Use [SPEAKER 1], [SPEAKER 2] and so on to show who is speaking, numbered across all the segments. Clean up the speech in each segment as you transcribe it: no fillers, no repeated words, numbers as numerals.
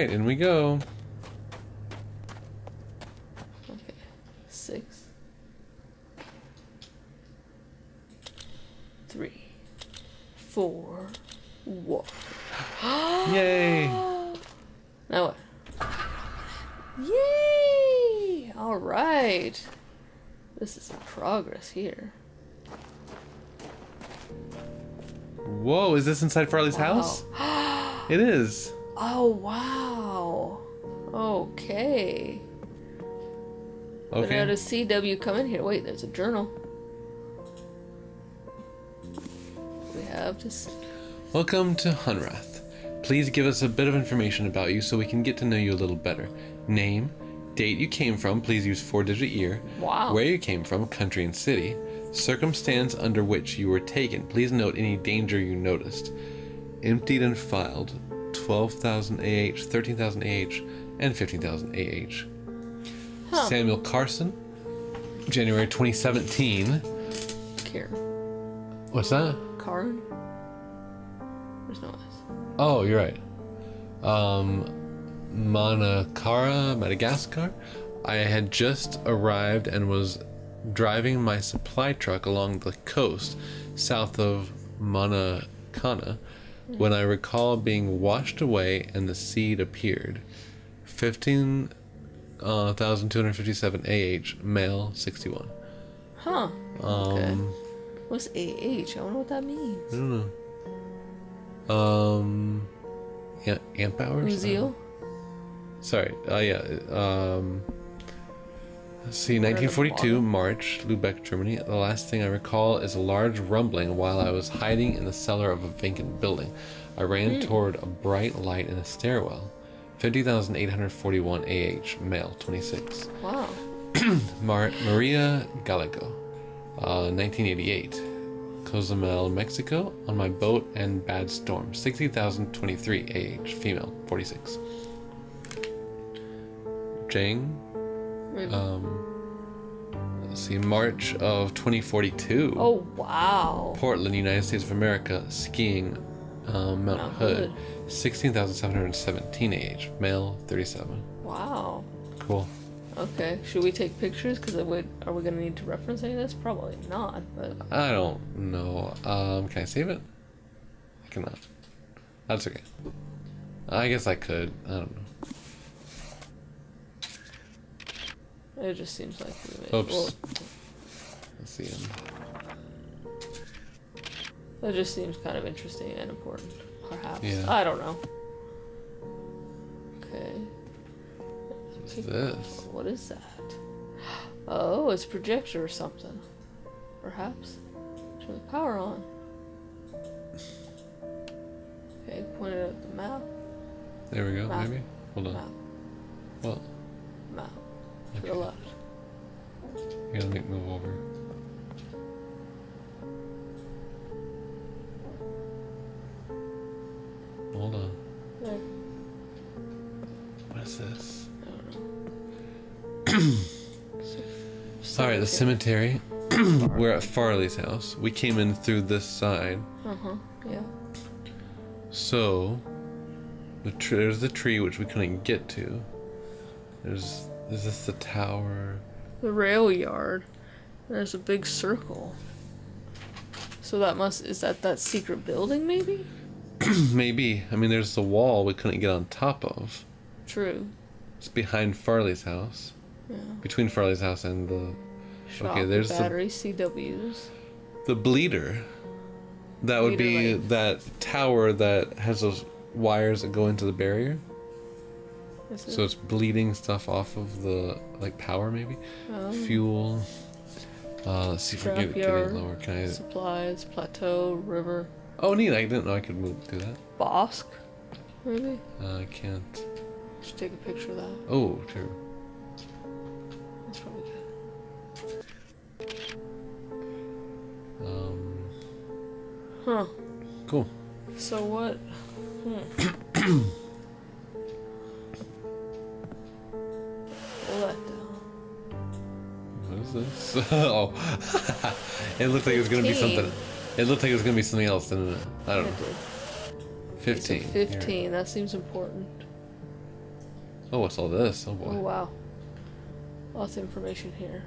[SPEAKER 1] right, in we go.
[SPEAKER 2] Okay. 6, 3, 4, 1.
[SPEAKER 1] Yay!
[SPEAKER 2] Now what? Yay! All right. This is progress here.
[SPEAKER 1] Whoa, is this inside Farley's house? It is.
[SPEAKER 2] Oh, wow. Okay. But how does CW come in here? Wait, there's a journal. We have to...
[SPEAKER 1] Welcome to Hunrath. Please give us a bit of information about you so we can get to know you a little better. Name, date you came from, please use 4-digit year.
[SPEAKER 2] Wow.
[SPEAKER 1] Where you came from, country and city. Circumstance under which you were taken. Please note any danger you noticed. Emptied and filed 12,000 AH, 13,000 AH, and 15,000 AH.
[SPEAKER 2] Huh.
[SPEAKER 1] Samuel Carson, January 2017.
[SPEAKER 2] Karen.
[SPEAKER 1] What's that?
[SPEAKER 2] Karen? There's no S.
[SPEAKER 1] Oh, you're right. Manakara, Madagascar. I had just arrived and was driving my supply truck along the coast south of Manakana when I recall being washed away and the seed appeared. 15,257 AH, male, 61.
[SPEAKER 2] Huh. Okay. What's AH? I wonder what that means.
[SPEAKER 1] I don't know. Yeah, amp hours?
[SPEAKER 2] Uziel?
[SPEAKER 1] Sorry. Let's see, 1942, March, Lübeck, Germany. The last thing I recall is a large rumbling while I was hiding in the cellar of a vacant building. I ran toward a bright light in a stairwell. 50,841 AH, male, 26.
[SPEAKER 2] Wow.
[SPEAKER 1] Maria Gallego, 1988. Cozumel, Mexico, on my boat and bad storm. 60,023 AH, female, 46. Jang. Let's see, March of 2042.
[SPEAKER 2] Oh, wow.
[SPEAKER 1] Portland, United States of America, skiing, Mount Hood. 16,717 AH, male, 37.
[SPEAKER 2] Wow.
[SPEAKER 1] Cool.
[SPEAKER 2] Okay, should we take pictures? Because are we going to need to reference any of this? Probably not, but...
[SPEAKER 1] I don't know. Can I save it? I cannot. That's okay. I guess I could. I don't know.
[SPEAKER 2] It just seems like we made...
[SPEAKER 1] Oops.
[SPEAKER 2] Well,
[SPEAKER 1] Let's see him.
[SPEAKER 2] that just seems kind of interesting and important, perhaps.
[SPEAKER 1] Yeah.
[SPEAKER 2] I don't know. Okay.
[SPEAKER 1] What's this?
[SPEAKER 2] What is that? Oh, it's a projector or something. Perhaps. Turn the power on. Okay, point it at the map.
[SPEAKER 1] There we go,
[SPEAKER 2] Map.
[SPEAKER 1] maybe? Hold on.
[SPEAKER 2] Map.
[SPEAKER 1] What?
[SPEAKER 2] Map. To
[SPEAKER 1] Okay.
[SPEAKER 2] the left.
[SPEAKER 1] You gotta make move over. Hold on.
[SPEAKER 2] There.
[SPEAKER 1] What is this?
[SPEAKER 2] I don't know.
[SPEAKER 1] Alright, the cemetery. We're at Farley's house. We came in through this side.
[SPEAKER 2] Uh-huh, yeah.
[SPEAKER 1] So, there's the tree which we couldn't get to. Is this the tower?
[SPEAKER 2] The rail yard. There's a big circle. So is that secret building, maybe?
[SPEAKER 1] Maybe. I mean, there's the wall we couldn't get on top of.
[SPEAKER 2] True.
[SPEAKER 1] It's behind Farley's house.
[SPEAKER 2] Yeah.
[SPEAKER 1] Between Farley's house and the...
[SPEAKER 2] Shop
[SPEAKER 1] Okay, there's
[SPEAKER 2] battery, CWs.
[SPEAKER 1] the bleeder. That would be
[SPEAKER 2] Bleeder,
[SPEAKER 1] that tower that has those wires that go into the barrier.
[SPEAKER 2] Is
[SPEAKER 1] So
[SPEAKER 2] it?
[SPEAKER 1] it's bleeding stuff off of the, like, power, maybe?
[SPEAKER 2] Oh.
[SPEAKER 1] Fuel. Let's see if we can get it
[SPEAKER 2] Scrapyard,
[SPEAKER 1] lower. Can I...
[SPEAKER 2] Supplies, plateau, river.
[SPEAKER 1] Oh, neat. I didn't know I could move through that.
[SPEAKER 2] Bosque, maybe?
[SPEAKER 1] I can't.
[SPEAKER 2] Should take a picture of that.
[SPEAKER 1] Oh, true.
[SPEAKER 2] That's probably good. Huh.
[SPEAKER 1] Cool.
[SPEAKER 2] So what? Pull that down.
[SPEAKER 1] What is this? Oh. It looked like it was going to be
[SPEAKER 2] 15.
[SPEAKER 1] something. It looked like it was going to be something else, didn't it? I don't
[SPEAKER 2] It
[SPEAKER 1] know.
[SPEAKER 2] did.
[SPEAKER 1] 15.
[SPEAKER 2] So 15. That seems important.
[SPEAKER 1] Oh, what's all this? Oh, boy.
[SPEAKER 2] Oh, wow. Lots of information here.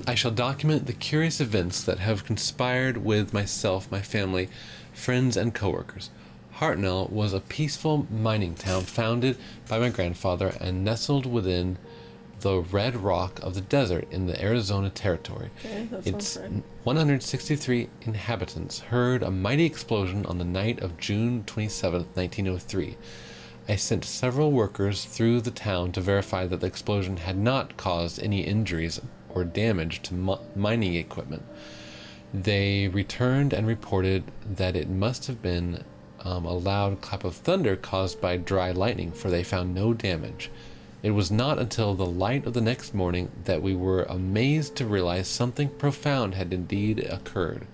[SPEAKER 1] I shall document the curious events that have conspired with myself, my family, friends, and coworkers. Hartnell was a peaceful mining town founded by my grandfather and nestled within the red rock of the desert in the Arizona Territory.
[SPEAKER 2] Okay, that
[SPEAKER 1] Its
[SPEAKER 2] sounds right.
[SPEAKER 1] 163 inhabitants heard a mighty explosion on the night of June 27, 1903. I sent several workers through the town to verify that the explosion had not caused any injuries or damage to mining equipment. They returned and reported that it must have been a loud clap of thunder caused by dry lightning, for they found no damage. It was not until the light of the next morning that we were amazed to realize something profound had indeed occurred.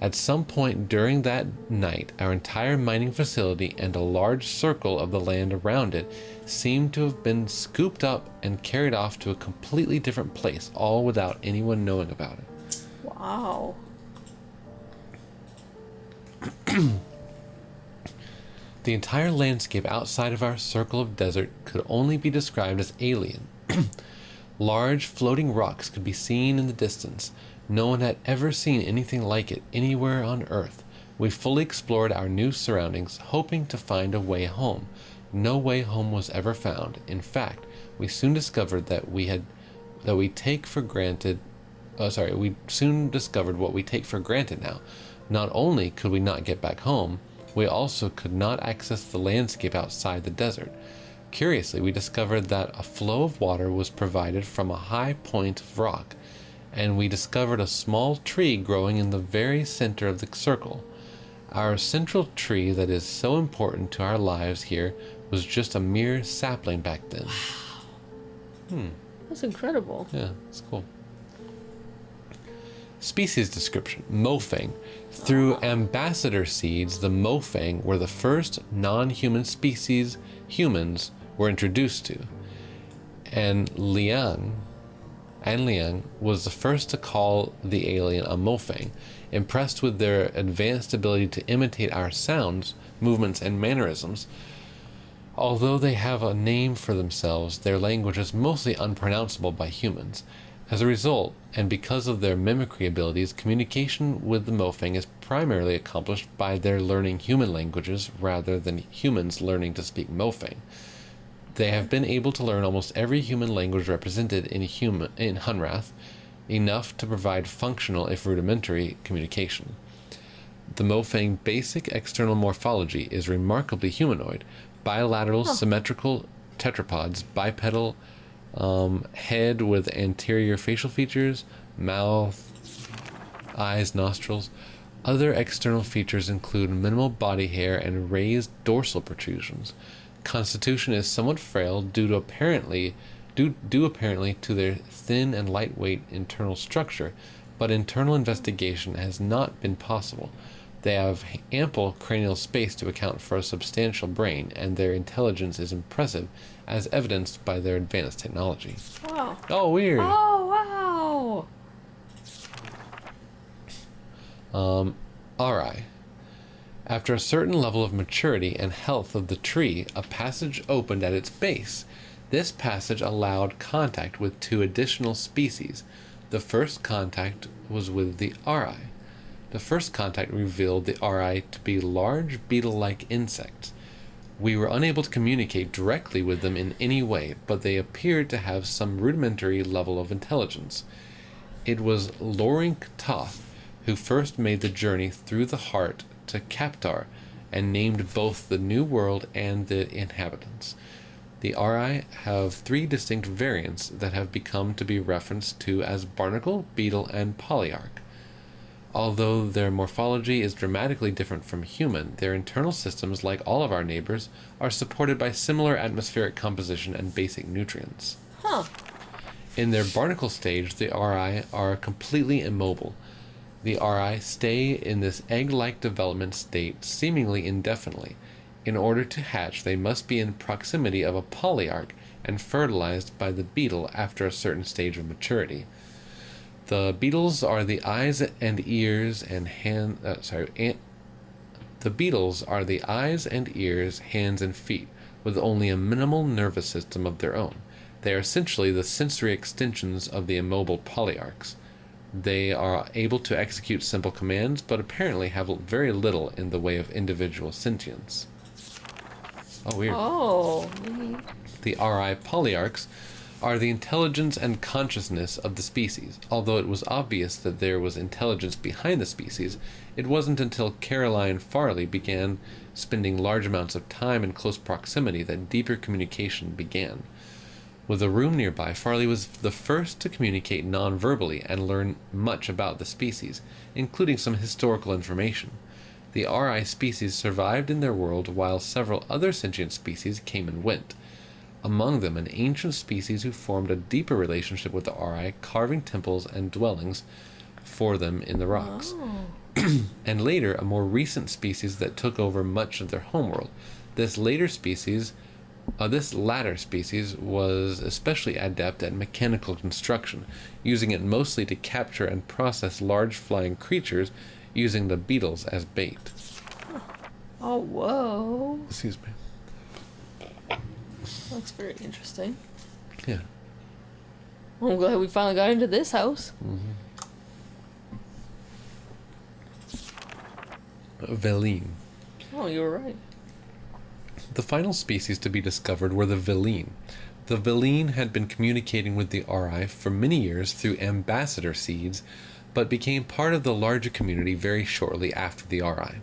[SPEAKER 1] At some point during that night, our entire mining facility and a large circle of the land around it seemed to have been scooped up and carried off to a completely different place, all without anyone knowing about it.
[SPEAKER 2] Wow.
[SPEAKER 1] The entire landscape outside of our circle of desert could only be described as alien. Large floating rocks could be seen in the distance. No one had ever seen anything like it anywhere on Earth. We fully explored our new surroundings, hoping to find a way home. No way home was ever found. In fact, we soon discovered we soon discovered what we take for granted now. Not only could we not get back home, we also could not access the landscape outside the desert. Curiously, we discovered that a flow of water was provided from a high point of rock, and we discovered a small tree growing in the very center of the circle. Our central tree that is so important to our lives here was just a mere sapling back then.
[SPEAKER 2] That's incredible.
[SPEAKER 1] Yeah, it's cool. Species description: Mofang. Through ambassador seeds, the Mofang were the first non-human species humans were introduced to. And Liang was the first to call the alien a Mofang, impressed with their advanced ability to imitate our sounds, movements, and mannerisms. Although they have a name for themselves, their language is mostly unpronounceable by humans. As a result, and because of their mimicry abilities, communication with the Mofang is primarily accomplished by their learning human languages rather than humans learning to speak Mofang. They have been able to learn almost every human language represented in Hunrath, enough to provide functional, if rudimentary, communication. The Mofang basic external morphology is remarkably humanoid: bilateral, symmetrical tetrapods, bipedal head with anterior facial features, mouth, eyes, nostrils. Other external features include minimal body hair and raised dorsal protrusions. Constitution is somewhat frail due apparently to their thin and lightweight internal structure, but internal investigation has not been possible. They have ample cranial space to account for a substantial brain, and their intelligence is impressive, as evidenced by their advanced technology.
[SPEAKER 2] Wow.
[SPEAKER 1] Oh, weird.
[SPEAKER 2] Oh, wow.
[SPEAKER 1] Alright. After a certain level of maturity and health of the tree, a passage opened at its base. This passage allowed contact with two additional species. The first contact was with the Ri. The first contact revealed the Ri to be large beetle-like insects. We were unable to communicate directly with them in any way, but they appeared to have some rudimentary level of intelligence. It was Loring Toth who first made the journey through the heart to Kaptar and named both the New World and the inhabitants. The Ri have three distinct variants that have become to be referenced to as barnacle, beetle, and polyarch. Although their morphology is dramatically different from human, their internal systems, like all of our neighbors, are supported by similar atmospheric composition and basic nutrients.
[SPEAKER 2] Huh.
[SPEAKER 1] In their barnacle stage, the Ri are completely immobile. The Ri stay in this egg-like development state seemingly indefinitely. In order to hatch, they must be in proximity of a polyarch and fertilized by the beetle after a certain stage of maturity. The beetles are the eyes and ears and the beetles are the eyes and ears, hands and feet, with only a minimal nervous system of their own. They are essentially the sensory extensions of the immobile polyarchs. They are able to execute simple commands, but apparently have very little in the way of individual sentience. Oh, weird.
[SPEAKER 2] Oh.
[SPEAKER 1] The RI polyarchs are the intelligence and consciousness of the species. Although it was obvious that there was intelligence behind the species, it wasn't until Caroline Farley began spending large amounts of time in close proximity that deeper communication began. With a room nearby, Farley was the first to communicate non-verbally and learn much about the species, including some historical information. The RI species survived in their world while several other sentient species came and went. Among them, an ancient species who formed a deeper relationship with the RI, carving temples and dwellings for them in the rocks.
[SPEAKER 2] Oh.
[SPEAKER 1] And later, a more recent species that took over much of their homeworld. This latter species was especially adept at mechanical construction, using it mostly to capture and process large flying creatures, using the beetles as bait.
[SPEAKER 2] Oh, whoa.
[SPEAKER 1] Excuse me.
[SPEAKER 2] That's very interesting.
[SPEAKER 1] Yeah.
[SPEAKER 2] Well, I'm glad we finally got into this house.
[SPEAKER 1] Mm-hmm. Veline.
[SPEAKER 2] Oh, you were right.
[SPEAKER 1] The final species to be discovered were the Veline. The Veline had been communicating with the RI for many years through ambassador seeds, but became part of the larger community very shortly after the RI.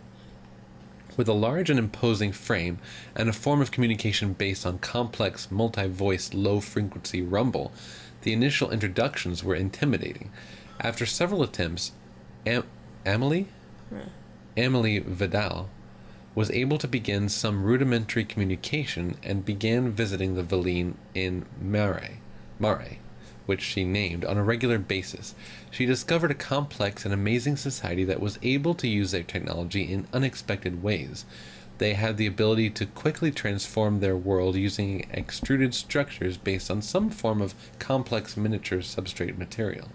[SPEAKER 1] With a large and imposing frame and a form of communication based on complex, multi-voiced, low-frequency rumble, the initial introductions were intimidating. After several attempts, Amelie Vidal was able to begin some rudimentary communication and began visiting the Veline in Mare, which she named, on a regular basis. She discovered a complex and amazing society that was able to use their technology in unexpected ways. They had the ability to quickly transform their world using extruded structures based on some form of complex miniature substrate material.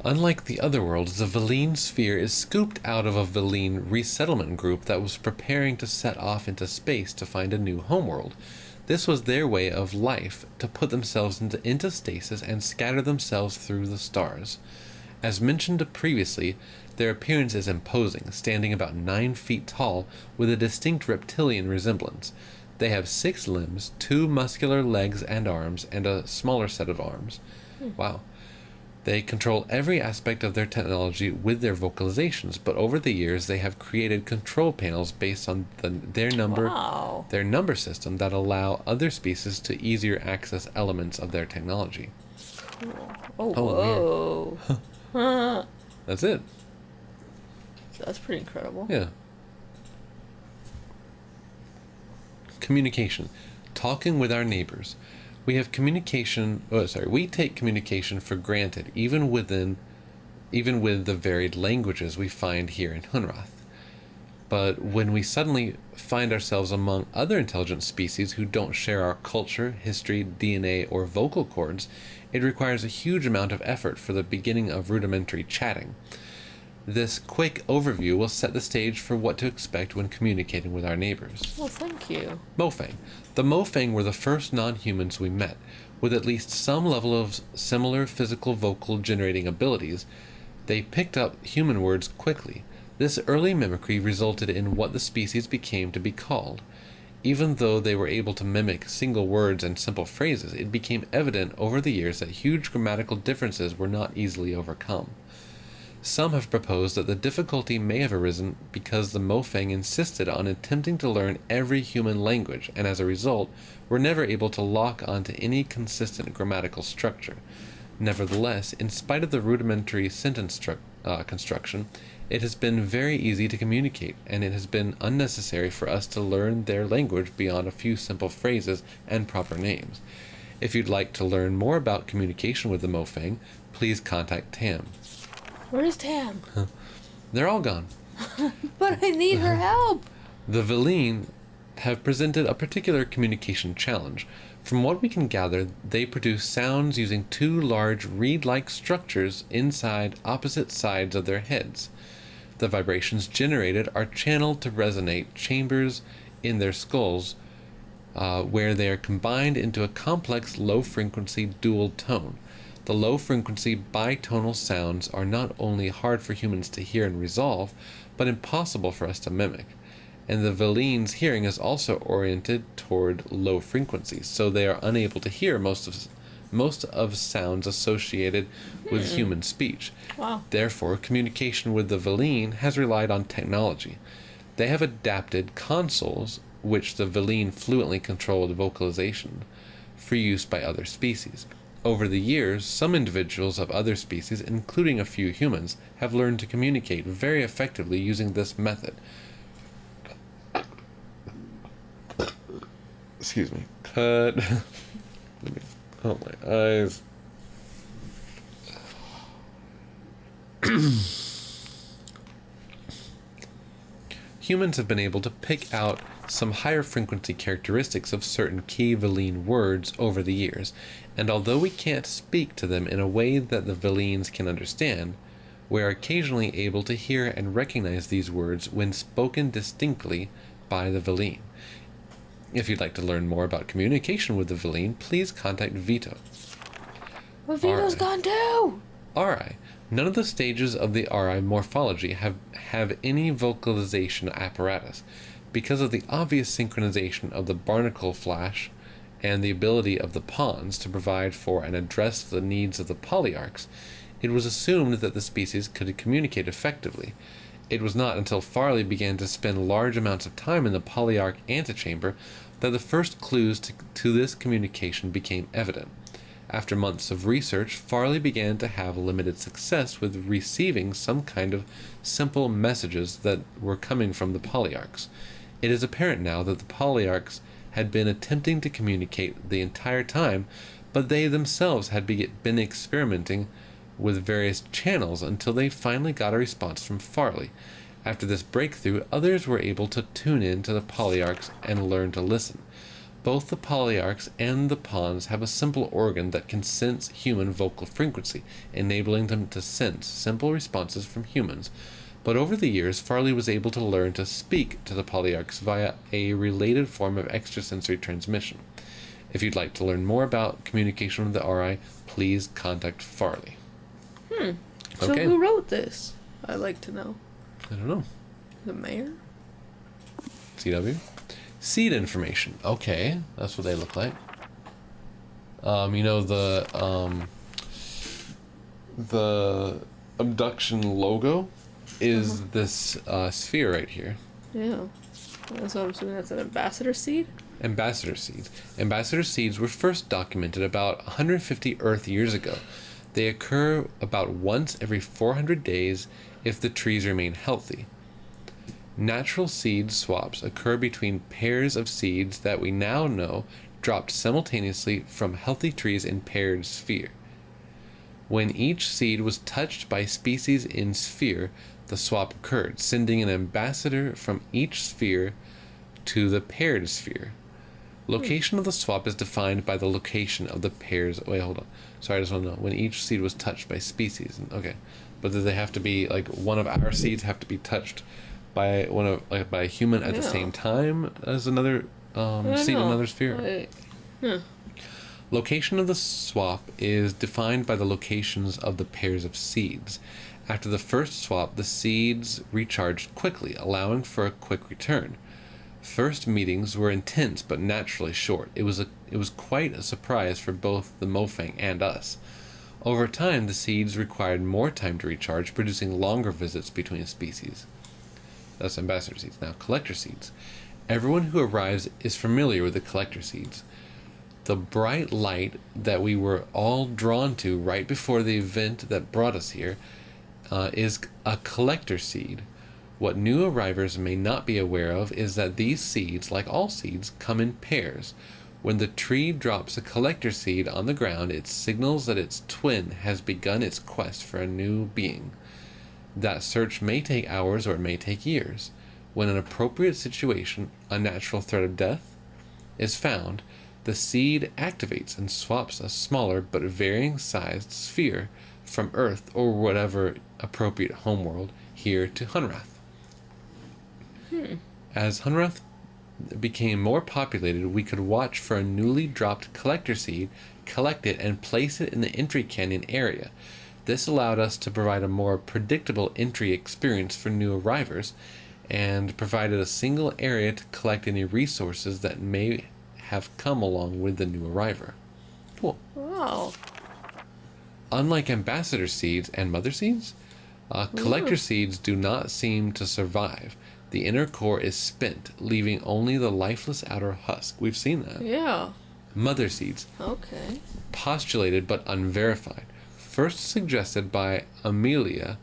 [SPEAKER 1] Unlike the other worlds, the Veline sphere is scooped out of a Veline resettlement group that was preparing to set off into space to find a new homeworld. This was their way of life, to put themselves into stasis and scatter themselves through the stars. As mentioned previously, their appearance is imposing, standing about 9 feet tall, with a distinct reptilian resemblance. They have 6 limbs, 2 muscular legs and arms, and a smaller set of arms. Wow. They control every aspect of their technology with their vocalizations, but over the years they have created control panels based on their number system that allow other species to easier access elements of their technology.
[SPEAKER 2] Cool. Oh, whoa.
[SPEAKER 1] That's it.
[SPEAKER 2] That's pretty incredible.
[SPEAKER 1] Yeah. Communication. Talking with our neighbors. We take communication for granted, even with the varied languages we find here in Hunrath. But when we suddenly find ourselves among other intelligent species who don't share our culture, history, DNA, or vocal cords, it requires a huge amount of effort for the beginning of rudimentary chatting. This quick overview will set the stage for what to expect when communicating with our neighbors.
[SPEAKER 2] Well, thank you.
[SPEAKER 1] Mofang. The Mofang were the first non-humans we met. With at least some level of similar physical vocal generating abilities, they picked up human words quickly. This early mimicry resulted in what the species became to be called. Even though they were able to mimic single words and simple phrases, it became evident over the years that huge grammatical differences were not easily overcome. Some have proposed that the difficulty may have arisen because the Mofang insisted on attempting to learn every human language, and as a result, were never able to lock onto any consistent grammatical structure. Nevertheless, in spite of the rudimentary sentence construction, it has been very easy to communicate, and it has been unnecessary for us to learn their language beyond a few simple phrases and proper names. If you'd like to learn more about communication with the Mofang, please contact Tam.
[SPEAKER 2] Where's Tam?
[SPEAKER 1] They're all gone.
[SPEAKER 2] But I need her help.
[SPEAKER 1] The Veline have presented a particular communication challenge. From what we can gather, they produce sounds using 2 large reed-like structures inside opposite sides of their heads. The vibrations generated are channeled to resonate chambers in their skulls, where they are combined into a complex low-frequency dual tone. The low-frequency bitonal sounds are not only hard for humans to hear and resolve, but impossible for us to mimic. And the Veline's hearing is also oriented toward low frequencies, so they are unable to hear most of sounds associated with human speech.
[SPEAKER 2] Wow.
[SPEAKER 1] Therefore, communication with the Veline has relied on technology. They have adapted consoles which the Veline fluently controlled vocalization for use by other species. Over the years, some individuals of other species, including a few humans, have learned to communicate very effectively using this method. Excuse me. Cut. Oh, my eyes. Humans have been able to pick out some higher frequency characteristics of certain key Veline words over the years, and although we can't speak to them in a way that the Velines can understand, we are occasionally able to hear and recognize these words when spoken distinctly by the Veline. If you'd like to learn more about communication with the Veline, please contact Vito.
[SPEAKER 2] Well, Vito's gone too!
[SPEAKER 1] RI. None of the stages of the RI morphology have any vocalization apparatus. Because of the obvious synchronization of the barnacle flash and the ability of the pawns to provide for and address the needs of the polyarchs, it was assumed that the species could communicate effectively. It was not until Farley began to spend large amounts of time in the polyarch antechamber that the first clues to this communication became evident. After months of research, Farley began to have limited success with receiving some kind of simple messages that were coming from the polyarchs. It is apparent now that the polyarchs had been attempting to communicate the entire time, but they themselves had been experimenting with various channels until they finally got a response from Farley. After this breakthrough, others were able to tune in to the polyarchs and learn to listen. Both the polyarchs and the pawns have a simple organ that can sense human vocal frequency, enabling them to sense simple responses from humans. But over the years, Farley was able to learn to speak to the polyarchs via a related form of extrasensory transmission. If you'd like to learn more about communication with the RI, please contact Farley.
[SPEAKER 2] So
[SPEAKER 1] Okay.
[SPEAKER 2] who wrote this? I'd like to know.
[SPEAKER 1] I don't know.
[SPEAKER 2] The mayor?
[SPEAKER 1] CW? Seed information. Okay, that's what they look like. The abduction logo is this sphere right here.
[SPEAKER 2] Yeah. That's what I'm assuming. That's an ambassador seed?
[SPEAKER 1] Ambassador seeds. Ambassador seeds were first documented about 150 Earth years ago. They occur about once every 400 days if the trees remain healthy. Natural seed swaps occur between pairs of seeds that we now know dropped simultaneously from healthy trees in paired sphere. When each seed was touched by species in sphere, the swap occurred, sending an ambassador from each sphere to the paired sphere. Location of the swap is defined by the location of the pairs. Wait, hold on. Sorry, I just want to know when each seed was touched by species. Okay, but do they have to be like one of our seeds have to be touched by by a human at the same time as another seed in another sphere? Location of the swap is defined by the locations of the pairs of seeds. After the first swap, the seeds recharged quickly, allowing for a quick return. First meetings were intense but naturally short. It was quite a surprise for both the Mofang and us. Over time, the seeds required more time to recharge, producing longer visits between species. That's ambassador seeds. Now, collector seeds. Everyone who arrives is familiar with the collector seeds. The bright light that we were all drawn to right before the event that brought us here is a collector seed. What new arrivers may not be aware of is that these seeds, like all seeds, come in pairs. When the tree drops a collector seed on the ground, it signals that its twin has begun its quest for a new being. That search may take hours or it may take years. When an appropriate situation, a natural threat of death, is found, The seed activates and swaps a smaller but varying sized sphere from Earth or whatever appropriate homeworld here to Hunrath. As Hunrath became more populated, we could watch for a newly dropped collector seed, collect it, and place it in the entry canyon area. This allowed us to provide a more predictable entry experience for new arrivers and provided a single area to collect any resources that may have come along with the new arriver. Cool.
[SPEAKER 2] Wow.
[SPEAKER 1] Unlike ambassador seeds and mother seeds, collector seeds do not seem to survive. The inner core is spent, leaving only the lifeless outer husk. We've seen that.
[SPEAKER 2] Yeah.
[SPEAKER 1] Mother seeds.
[SPEAKER 2] Okay.
[SPEAKER 1] Postulated but unverified. First suggested by Amelia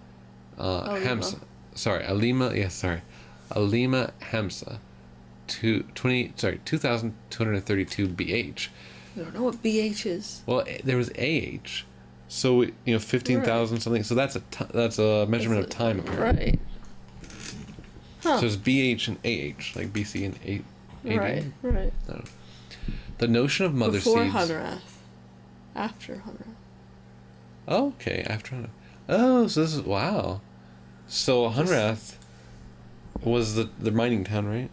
[SPEAKER 1] Hamsa. Alima Hamsa. 2232 BH.
[SPEAKER 2] We don't know what BH is.
[SPEAKER 1] Well, there was AH. So, 15,000 something. So that's a measurement of time, apparently.
[SPEAKER 2] Right. Huh.
[SPEAKER 1] So it's BH and AH, like BC and AD.
[SPEAKER 2] Right.
[SPEAKER 1] No. The notion of mother
[SPEAKER 2] Before
[SPEAKER 1] seeds.
[SPEAKER 2] Hunrath. After Hunrath.
[SPEAKER 1] Oh, okay, after Hunrath. Oh, so this is wow. So Hunrath was the mining town, right?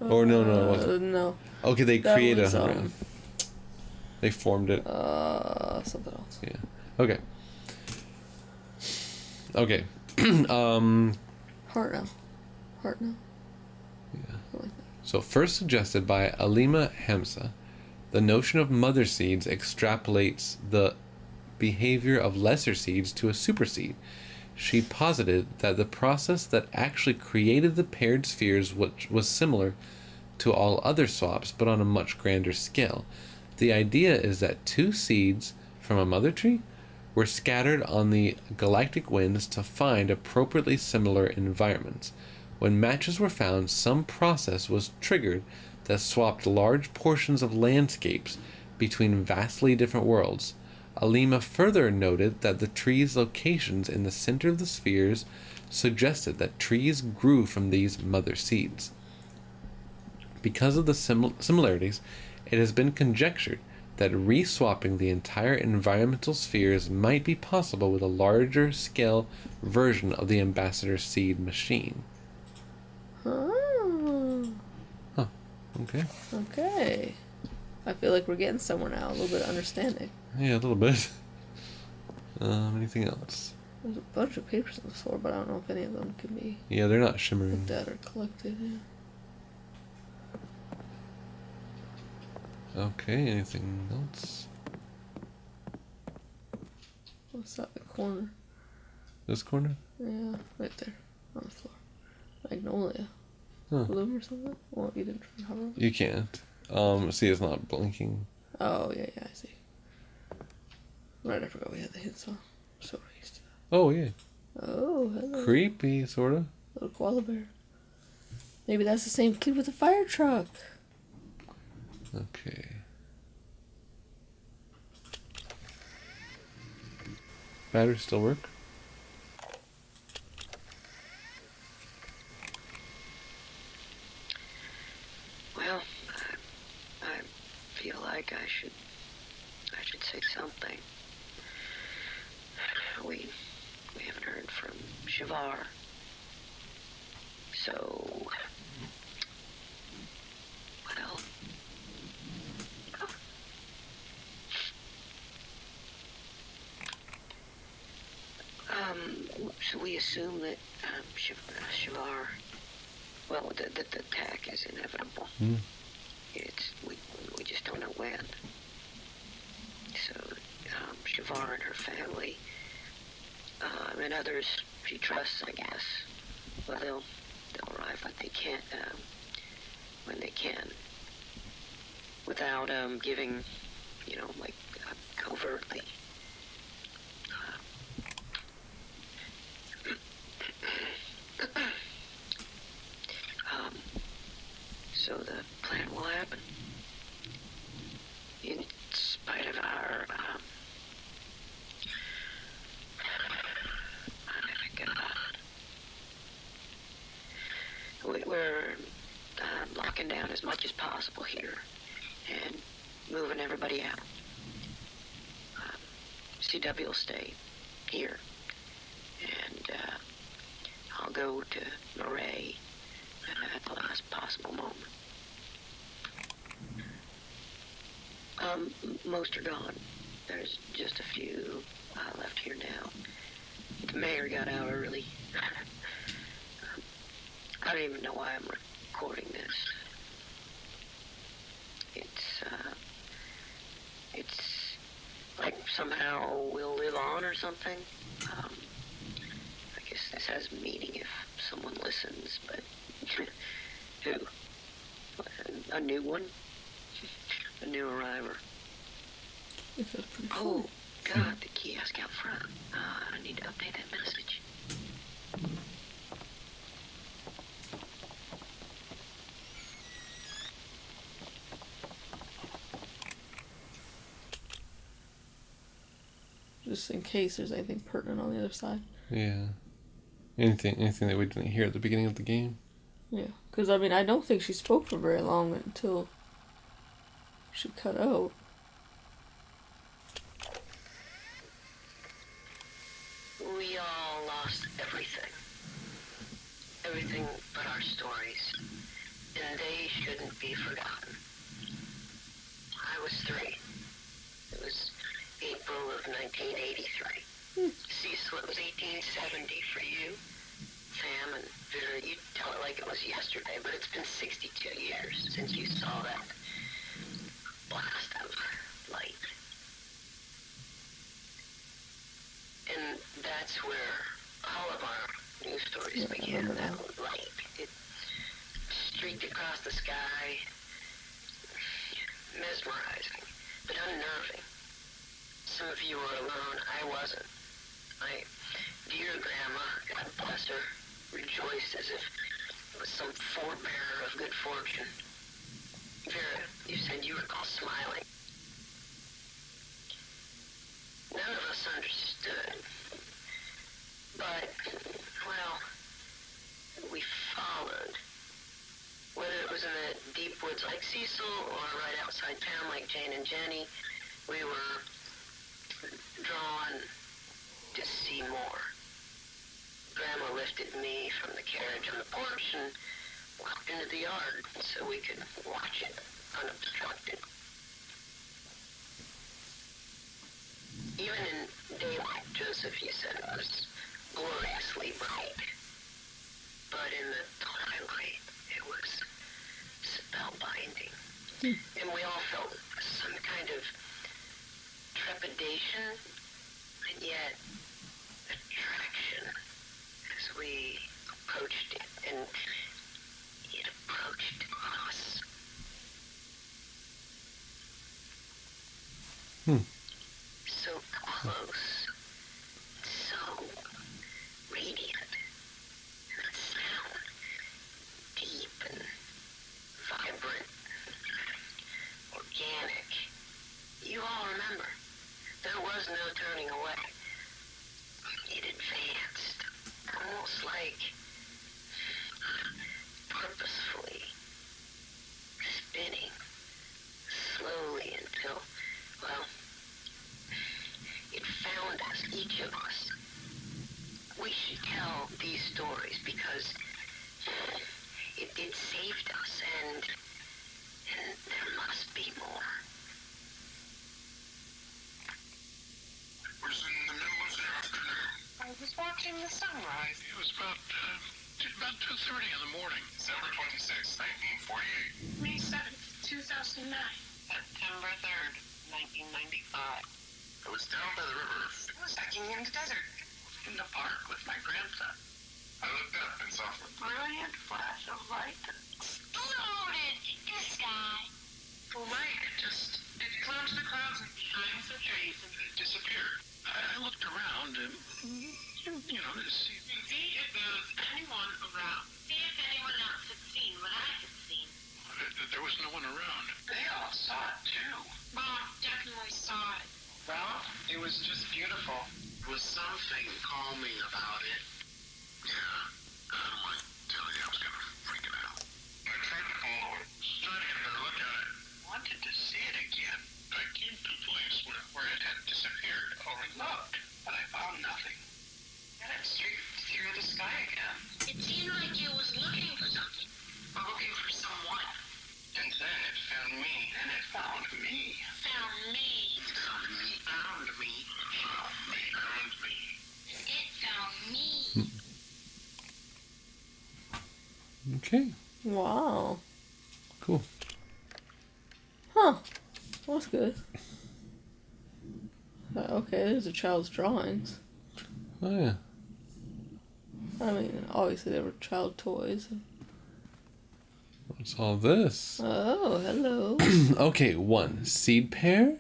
[SPEAKER 1] Or no, it wasn't.
[SPEAKER 2] No.
[SPEAKER 1] Okay, they created Hunrath.
[SPEAKER 2] Um,
[SPEAKER 1] They formed it.
[SPEAKER 2] Something else.
[SPEAKER 1] Yeah. Okay. Okay.
[SPEAKER 2] Heart now.
[SPEAKER 1] Yeah.
[SPEAKER 2] Like that.
[SPEAKER 1] So first suggested by Alima Hamsa, the notion of mother seeds extrapolates the behavior of lesser seeds to a superseed. She posited that the process that actually created the paired spheres was similar to all other swaps, but on a much grander scale. The idea is that two seeds from a mother tree were scattered on the galactic winds to find appropriately similar environments. When matches were found, some process was triggered that swapped large portions of landscapes between vastly different worlds. Alima further noted that the trees' locations in the center of the spheres suggested that trees grew from these mother seeds. Because of the similarities, it has been conjectured that re-swapping the entire environmental spheres might be possible with a larger scale version of the ambassador seed machine.
[SPEAKER 2] Oh.
[SPEAKER 1] Huh. Okay.
[SPEAKER 2] Okay. I feel like we're getting somewhere now. A little bit of understanding.
[SPEAKER 1] Yeah, a little bit. Anything else?
[SPEAKER 2] There's a bunch of papers on the floor, but I don't know if any of them can be
[SPEAKER 1] Yeah, they're not shimmering.
[SPEAKER 2] looked at or collected. Yeah.
[SPEAKER 1] Okay, anything else?
[SPEAKER 2] What's that? The corner.
[SPEAKER 1] This corner?
[SPEAKER 2] Yeah, right there on the floor. Magnolia.
[SPEAKER 1] Huh.
[SPEAKER 2] Bloom or something? Well, you didn't try to hover over it?
[SPEAKER 1] You can't. See, it's not blinking.
[SPEAKER 2] Oh, yeah, I see. Right, I forgot we had the hints on. So used to that.
[SPEAKER 1] Oh, yeah.
[SPEAKER 2] Oh, hello.
[SPEAKER 1] Creepy, sorta.
[SPEAKER 2] Little koala bear. Maybe that's the same kid with the fire truck.
[SPEAKER 1] Okay. Batteries still work?
[SPEAKER 3] Well, I feel like I should say something. We haven't heard from Shavar. So, well, so we assume that Shavar, well, the attack is inevitable. We just don't know when. So, Shavar and her family, and others she trusts, I guess, well, they'll arrive when they can, without giving, like covertly. So the plan will happen, in spite of our, we're locking down as much as possible here, moving everybody out. CW will stay here, and I'll go to Murray at the last possible moment. Most are gone. There's just a few left here now. The mayor got out early. I don't even know why I'm recording this. It's like somehow we'll live on or something. I guess this has meaning if someone listens, but who? A new one? A new arriver. Oh, God, the kiosk out front. I need to update that message.
[SPEAKER 2] Just in case there's anything pertinent on the other side.
[SPEAKER 1] Yeah. Anything that we didn't hear at the beginning of the game.
[SPEAKER 2] Yeah, because I mean, I don't think she spoke for very long until she cut out.
[SPEAKER 3] We all lost everything. Everything but our stories. And they shouldn't be forgotten. I was 3. It was April of 1983. Cecil, it was 1870 for you. Sam and Vera, you tell it like it was yesterday, but it's been 62 years since you saw that blast of light. And that's where all of our news stories began. That light, it streaked across the sky, mesmerizing, but unnerving. Some of you were alone. I wasn't. My dear grandma, God bless her, rejoiced as if it was some forebearer of good fortune. Vera, you said you recall smiling. None of us understood. But, well, we followed. Whether it was in the deep woods like Cecil or right outside town like Jane and Jenny, we were drawn to see more. Grandma lifted me from the carriage on the porch and walked into the yard so we could watch it unobstructed. Even in daylight, Joseph, you said it was gloriously bright. But in the twilight, it was spellbinding. And we all felt some kind of trepidation, and yet attraction as we approached it, and it approached us. So close, so radiant, and that sound, deep and vibrant, organic. You all remember, there was no turning away. It advanced, almost like purposefully spinning slowly until, well, it found us, each of us. We should tell these stories because it saved us, and there must be more.
[SPEAKER 4] It was in the middle of the afternoon.
[SPEAKER 5] I was watching the sunrise.
[SPEAKER 4] It was about 2:30 in the morning. December 26, 1948.
[SPEAKER 5] May 7th, 2009. September 3rd, 1995.
[SPEAKER 4] I was down by the river.
[SPEAKER 5] I was hiking in the desert, in the park with my grandson.
[SPEAKER 4] I looked up and saw a
[SPEAKER 5] Brilliant flash of light that exploded in the sky. The light it flew into the clouds and behind the trees and
[SPEAKER 4] it disappeared. I looked around and, to see
[SPEAKER 5] if there was anyone around. See if anyone else had seen what I had seen.
[SPEAKER 4] there was no one around.
[SPEAKER 5] They all saw it too. Mom definitely saw it. Well, it was just beautiful. There was something calming about it.
[SPEAKER 4] Yeah, I don't mind telling you, I was kind of freaking out. I tried to follow it, tried to get a better look at it.
[SPEAKER 5] Wanted to see it again.
[SPEAKER 4] it had disappeared, overlooked, but I found nothing. And it streaked through the sky again.
[SPEAKER 5] It seemed like it was looking for something. Or looking for someone.
[SPEAKER 4] And then it found me. And it found me.
[SPEAKER 5] Found me.
[SPEAKER 4] Found me. Found me. Found me. Found me.
[SPEAKER 5] It found me.
[SPEAKER 1] Okay.
[SPEAKER 2] Wow.
[SPEAKER 1] Cool.
[SPEAKER 2] Huh. That's good. Okay, there's a child's drawings.
[SPEAKER 1] Oh yeah.
[SPEAKER 2] I mean, obviously they were child toys.
[SPEAKER 1] What's all this?
[SPEAKER 2] Oh, hello.
[SPEAKER 1] Okay, 1. Seed pair.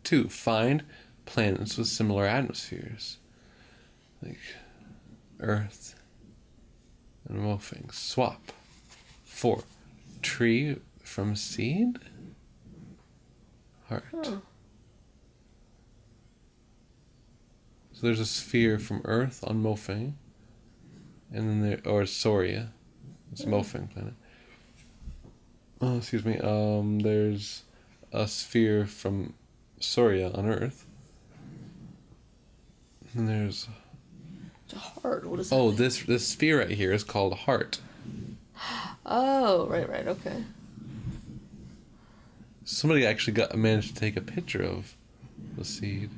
[SPEAKER 1] 2. Find planets with similar atmospheres. Like Earth and Wolfing. Swap. 4. Tree from seed. Heart.
[SPEAKER 2] Huh.
[SPEAKER 1] So there's a sphere from Earth on Mofang. And then there, or Soria. It's a Mofang planet. Oh, excuse me. There's a sphere from Soria on Earth. And there's...
[SPEAKER 2] It's a heart. What is that?
[SPEAKER 1] Oh, this sphere right here is called Heart.
[SPEAKER 2] Oh, right, okay.
[SPEAKER 1] Somebody actually managed to take a picture of the seed.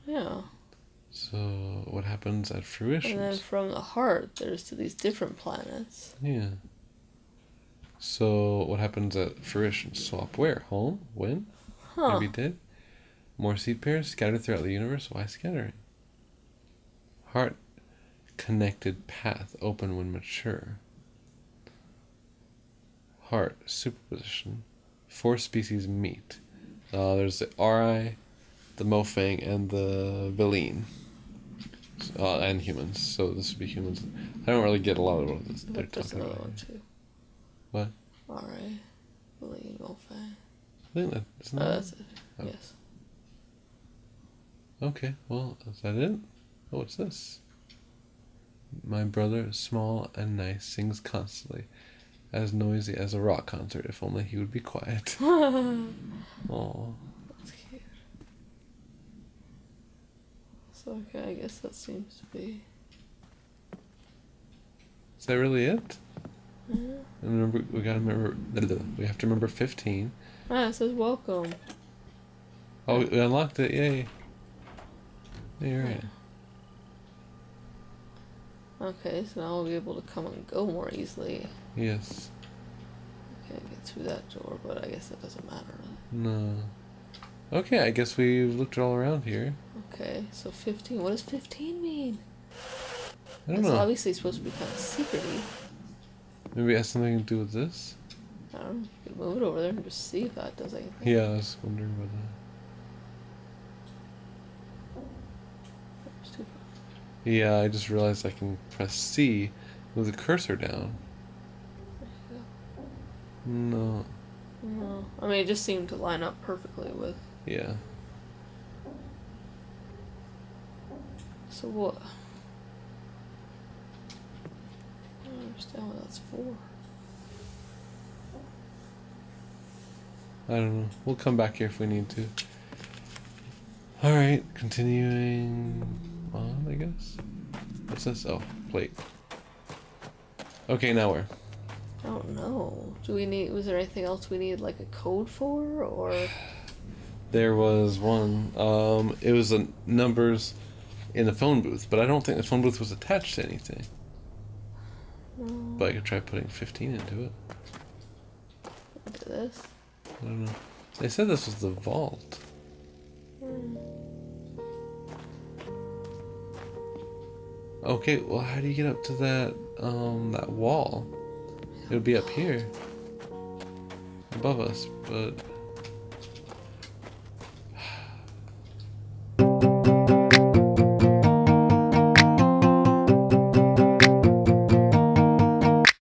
[SPEAKER 2] Yeah.
[SPEAKER 1] So what happens at fruition?
[SPEAKER 2] And then from the heart, there's to these different planets.
[SPEAKER 1] Yeah. So what happens at fruition? Swap where? Home? When?
[SPEAKER 2] Huh.
[SPEAKER 1] Maybe dead? More seed pairs scattered throughout the universe? Why scattering? Heart connected path open when mature. Heart superposition. 4 species meet. There's the Ri, the Mofang, and the Valine. And humans. So this would be humans. I don't really get a lot of what this they're
[SPEAKER 2] But there's
[SPEAKER 1] talking
[SPEAKER 2] another
[SPEAKER 1] about.
[SPEAKER 2] one too.
[SPEAKER 1] What?
[SPEAKER 2] Alright. William Wolfang.
[SPEAKER 1] I think that isn't
[SPEAKER 2] Oh,
[SPEAKER 1] that
[SPEAKER 2] that's it.
[SPEAKER 1] Oh.
[SPEAKER 2] Yes.
[SPEAKER 1] Okay, well, is that it? Oh, what's this? My brother, small and nice, sings constantly, as noisy as a rock concert. If only he would be quiet. Oh.
[SPEAKER 2] That's cute. So, okay, I guess that seems to be...
[SPEAKER 1] Is that really it?
[SPEAKER 2] Mm-hmm.
[SPEAKER 1] And remember, we have to remember 15.
[SPEAKER 2] Ah, it says welcome.
[SPEAKER 1] Oh, we unlocked it! Yay! Yeah, you're right.
[SPEAKER 2] Okay, so now we'll be able to come and go more easily.
[SPEAKER 1] Yes.
[SPEAKER 2] Can't get through that door, but I guess that doesn't matter.
[SPEAKER 1] No. Okay, I guess we've looked all around here.
[SPEAKER 2] Okay, so 15. What does 15 mean?
[SPEAKER 1] I don't
[SPEAKER 2] It's
[SPEAKER 1] know.
[SPEAKER 2] obviously supposed to be kind of secrety.
[SPEAKER 1] Maybe it has something to do with this?
[SPEAKER 2] I don't know. You could move it over there and just see if that does anything.
[SPEAKER 1] Yeah, I was wondering about that.
[SPEAKER 2] It's too far.
[SPEAKER 1] Yeah, I just realized I can press C, move the cursor down.
[SPEAKER 2] There you
[SPEAKER 1] No.
[SPEAKER 2] go. No. I mean, it just seemed to line up perfectly with.
[SPEAKER 1] Yeah.
[SPEAKER 2] So what? I don't understand what that's for.
[SPEAKER 1] I don't know. We'll come back here if we need to. Alright, continuing on, I guess. What's this? Oh, plate. Okay, now where?
[SPEAKER 2] I don't know. Do we need? Was there anything else we needed, like a code for, or?
[SPEAKER 1] There was one. It was the numbers in the phone booth, but I don't think the phone booth was attached to anything. But I could try putting 15 into it.
[SPEAKER 2] Into this?
[SPEAKER 1] I don't know. They said this was the vault. Okay, well, how do you get up to that that wall? It would be up here, above us, but